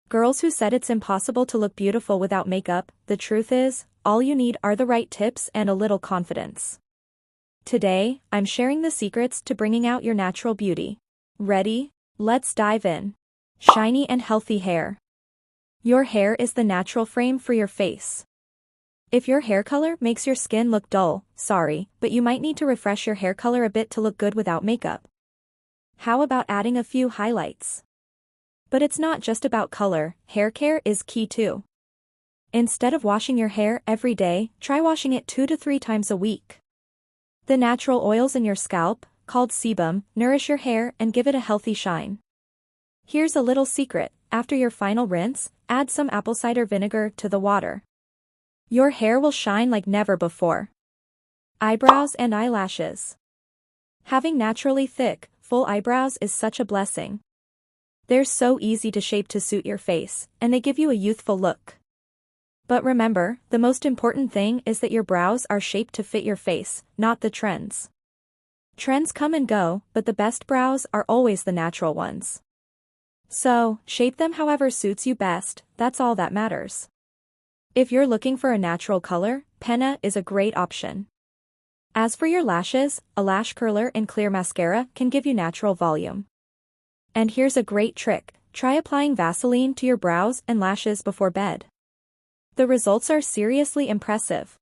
Girls who said it's impossible to look beautiful without makeup, the truth is, all you need are the right tips and a little confidence. Today, I'm sharing the secrets to bringing out your natural beauty. Ready? Let's dive in. Shiny and healthy hair. Your hair is the natural frame for your face. If your hair color makes your skin look dull, sorry, but you might need to refresh your hair color a bit to look good without makeup. How about adding a few highlights? But it's not just about color, hair care is key too. Instead of washing your hair every day, try washing it 2 to 3 times a week. The natural oils in your scalp, called sebum, nourish your hair and give it a healthy shine. Here's a little secret: after your final rinse, add some apple cider vinegar to the water. Your hair will shine like never before. Eyebrows and eyelashes. Having naturally thick, full eyebrows is such a blessing. They're so easy to shape to suit your face, and they give you a youthful look. But remember, the most important thing is that your brows are shaped to fit your face, not the trends. Trends come and go, but the best brows are always the natural ones. So, shape them however suits you best, that's all that matters. If you're looking for a natural color, henna is a great option. As for your lashes, a lash curler and clear mascara can give you natural volume. And here's a great trick: try applying Vaseline to your brows and lashes before bed. The results are seriously impressive.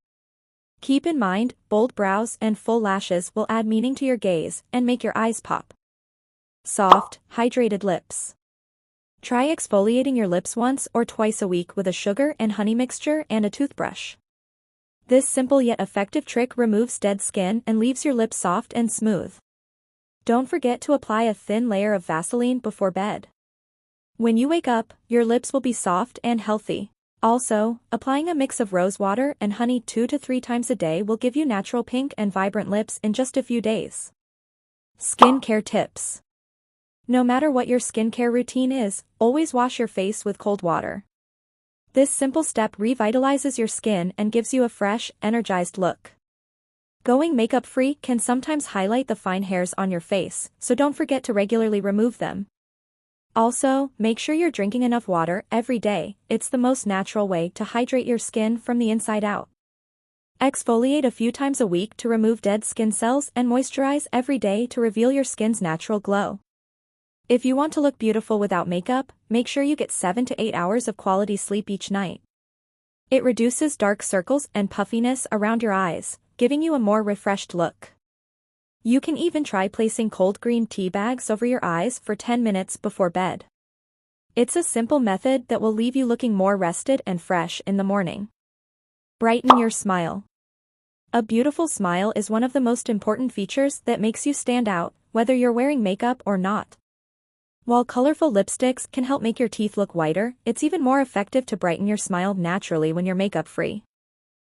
Keep in mind, bold brows and full lashes will add meaning to your gaze and make your eyes pop. Soft, hydrated lips. Try exfoliating your lips once or twice a week with a sugar and honey mixture and a toothbrush. This simple yet effective trick removes dead skin and leaves your lips soft and smooth. Don't forget to apply a thin layer of Vaseline before bed. When you wake up, your lips will be soft and healthy. Also, applying a mix of rose water and honey 2 to 3 times a day will give you natural pink and vibrant lips in just a few days. Skincare tips. No matter what your skincare routine is, always wash your face with cold water. This simple step revitalizes your skin and gives you a fresh, energized look. Going makeup-free can sometimes highlight the fine hairs on your face, so don't forget to regularly remove them. Also, make sure you're drinking enough water every day. It's the most natural way to hydrate your skin from the inside out. Exfoliate a few times a week to remove dead skin cells and moisturize every day to reveal your skin's natural glow. If you want to look beautiful without makeup, make sure you get 7 to 8 hours of quality sleep each night. It reduces dark circles and puffiness around your eyes, giving you a more refreshed look. You can even try placing cold green tea bags over your eyes for 10 minutes before bed. It's a simple method that will leave you looking more rested and fresh in the morning. Brighten your smile. A beautiful smile is one of the most important features that makes you stand out, whether you're wearing makeup or not. While colorful lipsticks can help make your teeth look whiter, it's even more effective to brighten your smile naturally when you're makeup-free.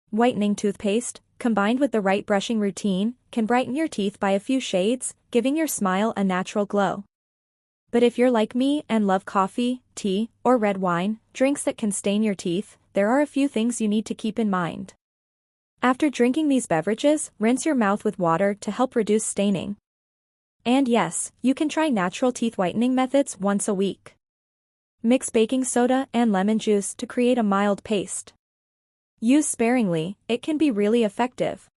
Whitening toothpaste, combined with the right brushing routine, can brighten your teeth by a few shades, giving your smile a natural glow. But if you're like me and love coffee, tea, or red wine, drinks that can stain your teeth, there are a few things you need to keep in mind. After drinking these beverages, rinse your mouth with water to help reduce staining. And yes, you can try natural teeth whitening methods once a week. Mix baking soda and lemon juice to create a mild paste. Use sparingly, it can be really effective.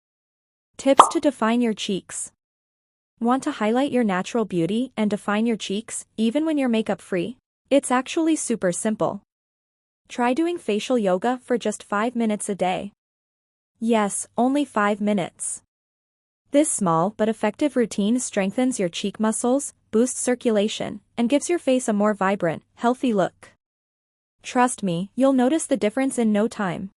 Tips to define your cheeks. Want to highlight your natural beauty and define your cheeks, even when you're makeup-free? It's actually super simple. Try doing facial yoga for just 5 minutes a day. Yes, only 5 minutes. This small but effective routine strengthens your cheek muscles, boosts circulation, and gives your face a more vibrant, healthy look. Trust me, you'll notice the difference in no time.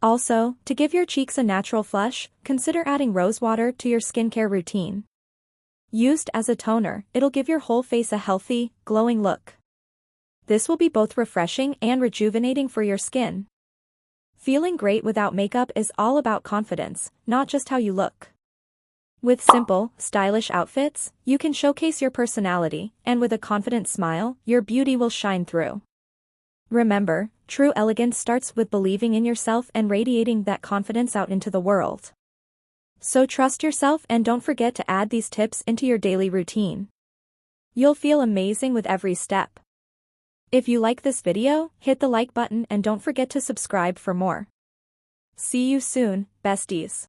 Also, to give your cheeks a natural flush, consider adding rose water to your skincare routine. Used as a toner, it'll give your whole face a healthy, glowing look. This will be both refreshing and rejuvenating for your skin. Feeling great without makeup is all about confidence, not just how you look. With simple, stylish outfits, you can showcase your personality, and with a confident smile, your beauty will shine through. Remember, true elegance starts with believing in yourself and radiating that confidence out into the world. So trust yourself and don't forget to add these tips into your daily routine. You'll feel amazing with every step. If you like this video, hit the like button and don't forget to subscribe for more. See you soon, besties.